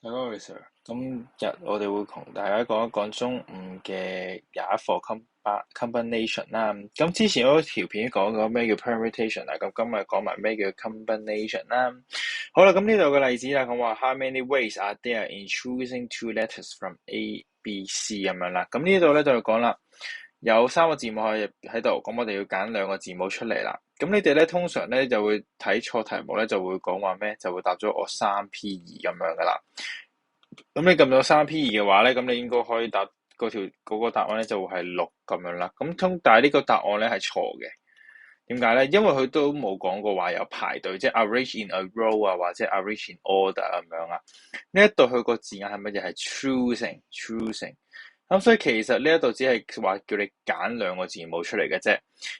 Hello Sir，今日我哋會同大家講一講中午嘅廿一課 combination 啦。咁之前嗰條片講過咩叫 permutation 啦，咁今日講埋咩叫 combination 啦。好啦，咁呢度嘅例子啦，咁話 how many ways are there in choosing two letters from A、B、C 咁樣啦。咁呢度咧就講啦，有三個字母喺度，咁我哋要揀兩個字母出嚟啦。咁你哋咧通常咧就會睇錯題目咧，就會講話咩？就會答咗我3P2咁樣噶啦。咁你撳到3P2嘅話咧，咁你應該可以答嗰個答案咧就會係6咁樣啦。但係呢個答案咧係錯嘅。點解咧？因為佢都冇講過話有排隊，即係 arrange in a row 啊，或者 arrange in order 咁樣啊。呢一度佢個字眼係乜嘢？係 choosing。咁所以其實呢一度只係話叫你揀兩個字母出嚟嘅啫。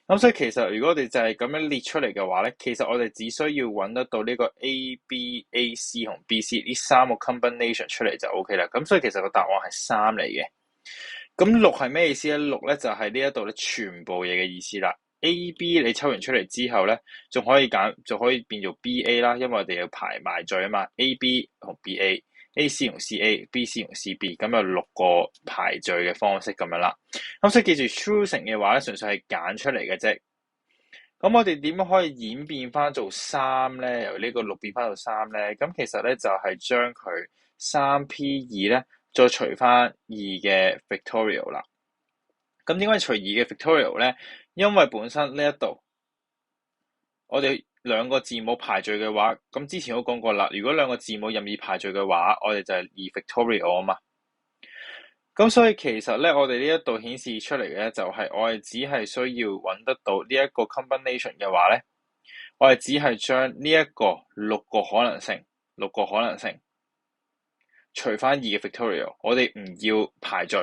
咁所以其實如果我哋就係咁樣列出嚟嘅話咧，其實我哋只需要揾得到呢個 A、B、A、C 同 B、C 呢三個 combination 出嚟就 OK 啦。咁所以其實個答案係3嚟嘅。咁6係咩意思咧？6咧就係呢一度咧全部嘢嘅意思啦。A、B 你抽完出嚟之後咧，仲可以變做 B、A 啦，因為我哋要排埋序啊嘛。A、B 同 B、A、C 同 C、A、B、C 同 C、B，咁有6個排序嘅方式咁樣啦。咁所以記住 choosing 嘅話咧，純粹係揀出嚟嘅啫。咁我哋點樣可以演變翻做3咧？由呢個6變翻到3咧？咁其實咧就係將佢3P2咧再除翻2嘅 factorial 啦。咁點解除2嘅 factorial 咧？因為本身呢一度我哋兩個字母排序嘅話，咁之前都講過啦。如果兩個字母任意排序嘅話，我哋就係2 factorial 啊嘛。咁所以其實咧，我哋呢一度顯示出嚟嘅咧，就係我哋只係需要揾得到呢一個 combination 嘅話咧，我哋只係將呢一個6個可能性除翻2嘅 factorial，我哋唔要排序，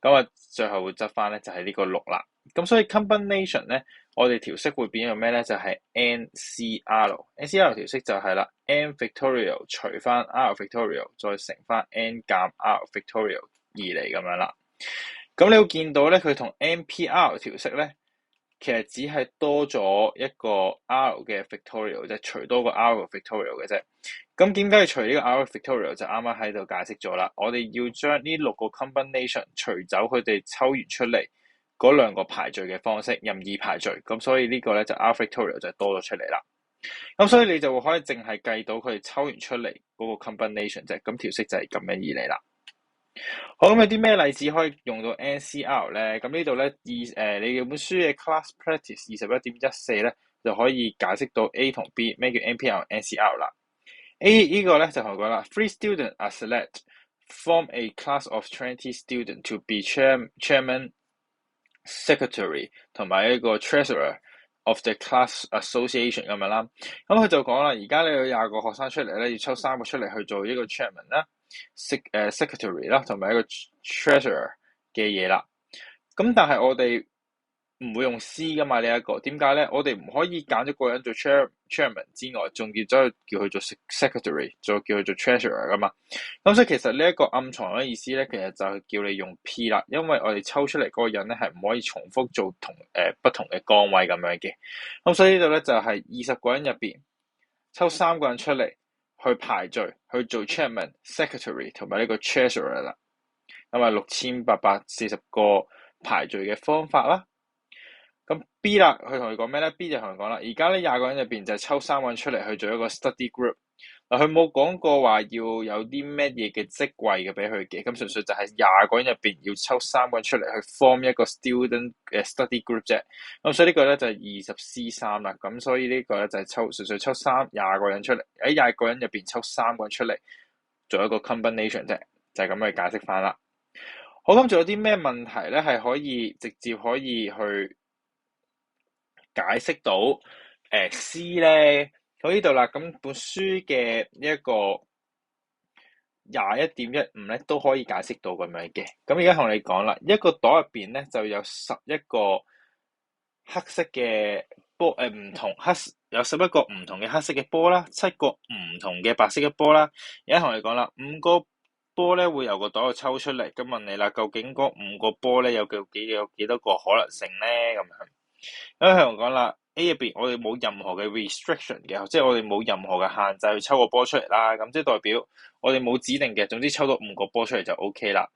咁啊最後會執翻咧就係呢個6啦。咁所以 combination 咧，我哋條式會變做咩咧？就係 NCR 條式就係啦，N factorial 除翻 R factorial 再乘翻 N 減 R factorial 嚟咁樣啦。咁你會見到咧，佢同 NPR 條式咧，其實只係多咗一個 R 嘅 factorial 即係除多個 R 嘅 factorial 嘅啫。咁點解要除呢個 R factorial 就啱啱喺度解釋咗啦。我哋要將呢6個 combination 除走佢哋抽完出嚟嗰兩個排序嘅方式，任意排序。咁所以呢個咧就 R factorial 就多咗出嚟啦。咁所以你就會可以淨係計到佢哋抽完出嚟嗰個 combination 啫。咁條式就係咁樣而嚟啦。好，咁有啲咩例子可以用到 NCR 咧？咁呢度咧，你本書嘅 Class Practice 21.14咧，就可以解釋到 A 同 B 咩叫 NPR 同 NCR 啦。A 呢個咧就同佢講啦 ，Three students are select form a class of 20 students to be chairman, secretary 同埋一個 treasurer of the class association 咁樣啦。咁佢就講啦，而家你有20個學生出嚟咧，要抽3個出嚟去做一個 chairman 啦，secretary 啦，同埋一個 treasurer 嘅嘢啦。咁但係我哋唔會用 C 噶嘛，呢一個點解咧？我哋唔可以揀咗個人做 chairman 之外，仲要走去叫佢做 secretary，再叫佢做 treasurer 噶嘛。咁所以其實呢一個暗藏嘅意思咧，其實就係叫你用 P 啦，因為我哋抽出嚟嗰個人咧係唔可以重複做不同嘅崗位咁樣嘅。咁所以呢度咧就係20個人入邊抽3個人出嚟去排序去做 chairman、secretary 同埋呢個 treasurer 啦。咁啊6840個排序嘅方法啦。咁 B 啦，佢同佢講咩咧 ？B 就同佢講啦，而家呢20個人入邊就抽3個人出嚟去做一個 study group。嗱，佢冇講過話要有啲咩嘢嘅職位嘅俾佢嘅，咁純粹就係20個人入邊要抽3個人出嚟去 form 一個 student 嘅 study group 啫。咁所以呢個咧就係20C3啦。咁所以呢個咧就係純粹抽20個人出嚟，喺20個人入邊抽3個人出嚟做一個 combination 啫，就係咁去解釋翻啦。好，咁仲有啲咩問題咧係可以直接可以去解釋到C 咧？到呢度啦，咁本書嘅呢一個21.15咧都可以解釋到咁樣嘅。咁而家同你講啦，一個袋入邊咧就有11個黑色嘅波，有11個唔同嘅黑色嘅波啦，7個唔同嘅白色嘅波啦。而家同你講啦，5個波咧會由個袋度抽出嚟，咁問你啦，究竟嗰5個波咧有幾多個可能性咧？咁樣。咁佢同我講啦， A 入邊我哋冇任何嘅 restriction 嘅，即係我哋冇任何嘅限制去抽個波出嚟啦。咁即係代表我哋冇指定嘅，總之抽到5個波出嚟就 OK 啦。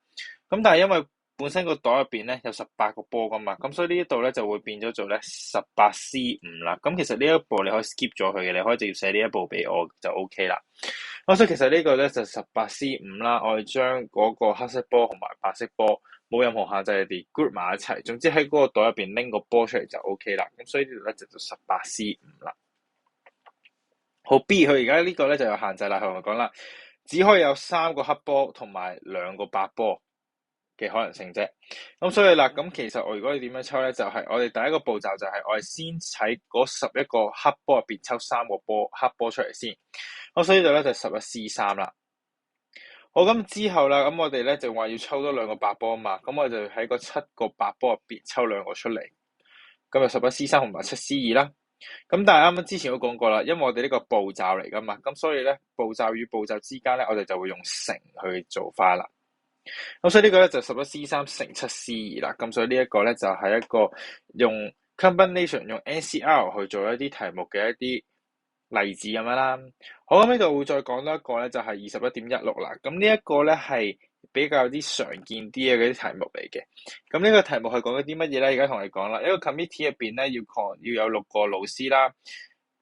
咁但係因為本身個袋入邊咧有18個波噶嘛，咁所以呢一度咧就會變咗做咧18C5啦。咁其實呢一步你可以 skip 咗佢嘅，你可以直接寫呢一步俾我就 OK 啦。所以其實呢個咧就18C5啦，我哋將嗰個黑色波同埋白色波冇任何限制，你哋 group 埋一齊，總之喺嗰個袋入邊拎個波出嚟就 OK 啦。咁所以呢度咧就 18C5啦。好 B 佢而家呢個咧就有限制啦，同我講啦，只可以有3個黑波同埋2個白波嘅可能性啫。咁所以啦，咁其實我如果你點樣抽咧，就係我哋第一個步驟就係我哋先喺嗰11個黑波入邊抽3個黑波出嚟先。咁所以呢度咧就11C3啦。好，咁之後啦，咁我哋咧就話要抽多2個白波啊嘛，咁我就喺個7個白波入邊抽2個出嚟，咁就11C3同埋7C2啦。咁但係啱啱之前都講過啦，因為我哋呢個步驟嚟噶嘛，咁所以咧步驟與步驟之間咧，我哋就會用乘去做法啦。咁所以呢個咧就11C3乘7C2啦。咁所以呢一個咧就係一個用 combination 用 NCR 去做一啲題目嘅一啲例子咁樣啦。好，咁呢度會再講多一個咧，就係21.16啦。咁呢一個咧係比較啲常見啲嘅嗰啲題目嚟嘅。咁呢個題目係講緊啲乜嘢咧？而家同你講啦，一個 committee 入邊咧要有6個老師啦，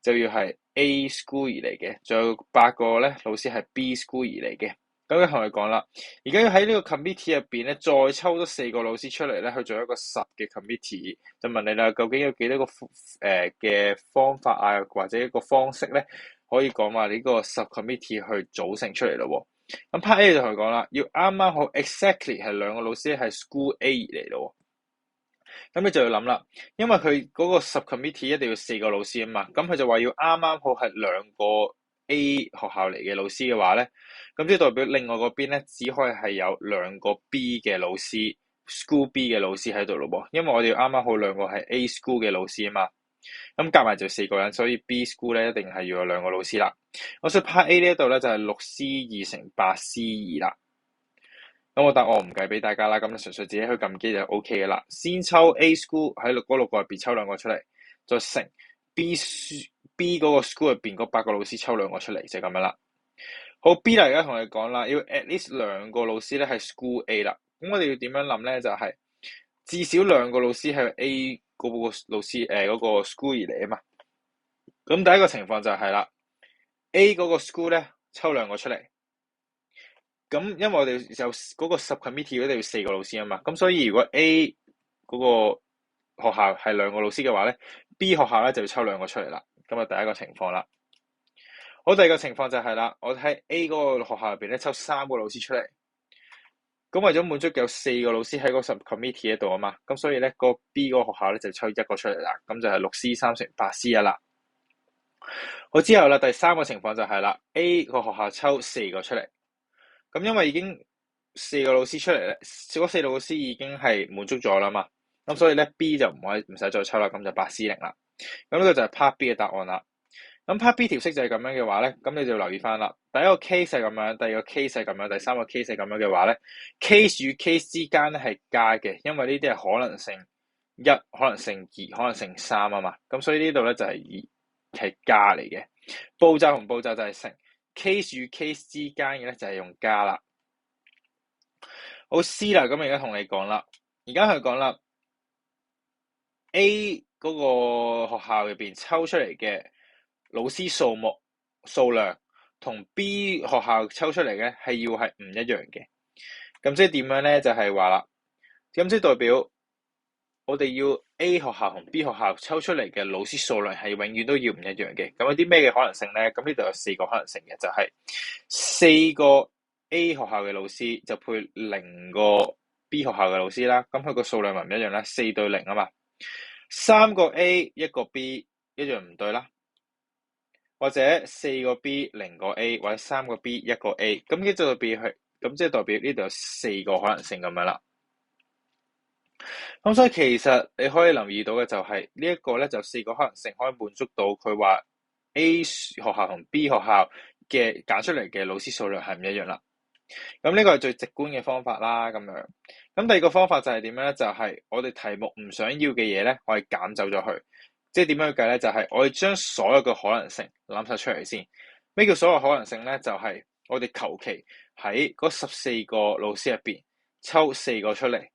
就要係 A school 而嚟嘅，仲有8個咧老師係 B school 而嚟嘅。咁佢同你講啦，而家要喺呢個 committee 入邊咧，再抽多4個老師出嚟咧，去做一個10嘅 committee，就問你啦，究竟有幾多個嘅方法啊，或者一個方式咧，可以講話呢個10 committee 去組成出嚟咯。咁 part A 就同佢講啦，要啱啱好 exactly 係2個老師係 school A 嚟咯。咁你就要諗啦，因為佢嗰個10 committee 一定要4個老師啊嘛，咁佢就話要啱啱好係2個 A 學校嚟嘅老師嘅話咧，咁即係代表另外嗰邊咧只可以係有2個 B 嘅老師 school B 嘅老師喺度咯喎，因為我哋要啱啱好2個係 A school 嘅老師啊嘛，咁夾埋就4個人，所以 B school 咧一定係要有2個老師啦。我所以 part A 呢一度咧就係6C2乘8C2啦。咁我答案唔計俾大家啦，咁你純粹自己去撳機就 OK 嘅啦。先抽 A school 喺嗰6個入邊抽2個出嚟，再乘 B 嗰個 school 入邊嗰8個老師抽2個出嚟，就咁樣啦。好 B 啦，而家同你講啦，要 at least 2個老師咧係 school A 啦。咁我哋要點樣諗咧？就係至少2個老師係 A 嗰個老師嗰個 school 而嚟啊嘛。咁第一個情況就係啦 ，A 嗰個 school 咧抽2個出嚟。咁因為我哋有嗰個10 committee 嗰度要4個老師啊嘛，咁所以如果 A 嗰個學校係2個老師嘅話咧 ，B 學校咧就要抽2個出嚟啦。咁啊第一個情況啦。好，第二個情況就係啦，我喺 A 嗰個學校入邊咧抽3個老師出嚟。咁為咗滿足有4個老師喺嗰10 committee 度啊嘛，咁所以咧個 B 嗰個學校咧就抽1個出嚟啦。咁就係6C3乘8C1啦。好，之後啦，第三個情況就係啦 ，A 個學校抽4個出嚟。咁因為已經4個老師出嚟咧，嗰4個老師已經係滿足咗啦嘛，咁所以咧 B 就唔使再抽啦，咁就8C0啦。咁呢個就係 part B 嘅答案啦。咁 part B 條式就係咁樣嘅話咧，咁你就留意翻啦。第一個 case 係咁樣，第二個 case 係咁樣，第三個 case 係咁樣嘅話咧，case 與 case 之間咧係加嘅，因為呢啲係可能性1、可能性2、可能性3啊嘛。咁所以呢度咧就係加嚟嘅。步驟同步驟就係乘。case 與 case 之間嘅咧就係用加啦。好 C 啦，咁而家同你講啦，而家佢講啦 A 嗰個學校入邊抽出嚟嘅老師數量同 B 學校抽出嚟嘅係要係唔一樣嘅。咁即係點樣咧？就係話啦，咁即係代表我哋要 A 學校同 B 學校抽出嚟嘅老師數量係永遠都要唔一樣嘅。咁有啲咩嘅可能性咧？咁呢度有4個可能性嘅，就係4個 A 學校嘅老師就配0個 B 學校嘅老師啦。咁佢個數量咪唔一樣啦，4對0啊嘛。3個 A 1個 B 一樣唔對啦，或者4個 B 0個 A 或者3個 B 1個 A， 咁呢就代表咁即係代表呢度有4個可能性咁樣啦。咁所以其實你可以留意到嘅就係呢一個咧，就4個可能性可以滿足到佢話 A 學校同 B 學校嘅揀出嚟嘅老師數量係唔一樣啦。咁呢個係最直觀嘅方法啦，咁樣。咁第二個方法就係點樣咧？就係我哋題目唔想要嘅嘢咧，我哋減走咗佢。即係點樣去計咧？就係我哋將所有嘅可能性諗晒出嚟先。咩叫所有可能性咧？就係我哋求其喺嗰14個老師入邊抽4個出嚟，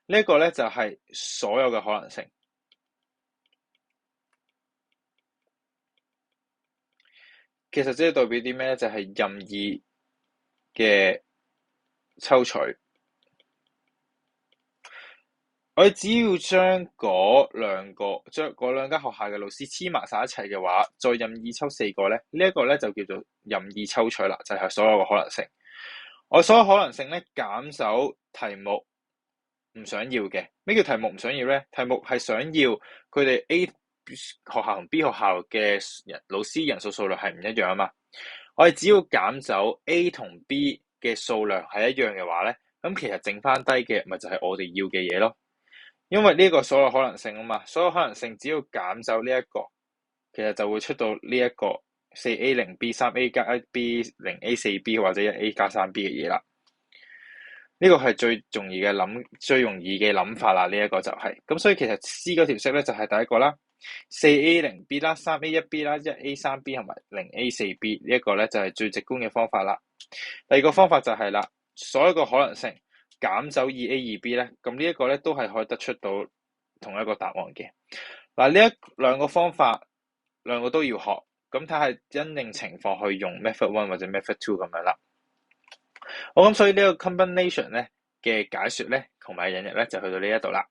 呢一個咧就係所有嘅可能性。其實即係代表啲咩咧？就係任意嘅抽取。我哋只要將嗰兩間學校嘅老師黐埋晒一齊嘅話，再任意抽4個咧，呢一個咧就叫做任意抽取啦，就係所有嘅可能性。我所有可能性咧減走題目唔想要嘅。咩叫題目唔想要咧？題目係想要佢哋 A 學校同 B 學校嘅老師人數量係唔一樣啊嘛。我哋只要減走 A 同 B 嘅數量係一樣嘅話咧，咁其實剩翻低嘅咪就係我哋要嘅嘢咯。因為呢個所有可能性啊嘛，所有可能性只要減走呢一個，其實就會出到呢一個 4A 0B 3A 加 1B 0A 4B 或者 1A 加 3B 嘅嘢啦。呢個係最容易嘅諗法啦。呢一個就係咁，所以其實 C 嗰條式咧就係第一個啦，4A 0B 啦，3A 1B 啦，1A 3B 同埋0A 4B呢一個咧就係最直觀嘅方法啦。第二個方法就係啦，所有嘅可能性減走 2A 2B 咧，咁呢一個咧都係可以得出到同一個答案嘅。嗱，呢兩個方法兩個都要學，咁睇下因應情況去用 method 1或者 method 2咁樣啦。好，咁所以呢個 combination 咧嘅解說咧同埋引入咧就去到呢一度啦。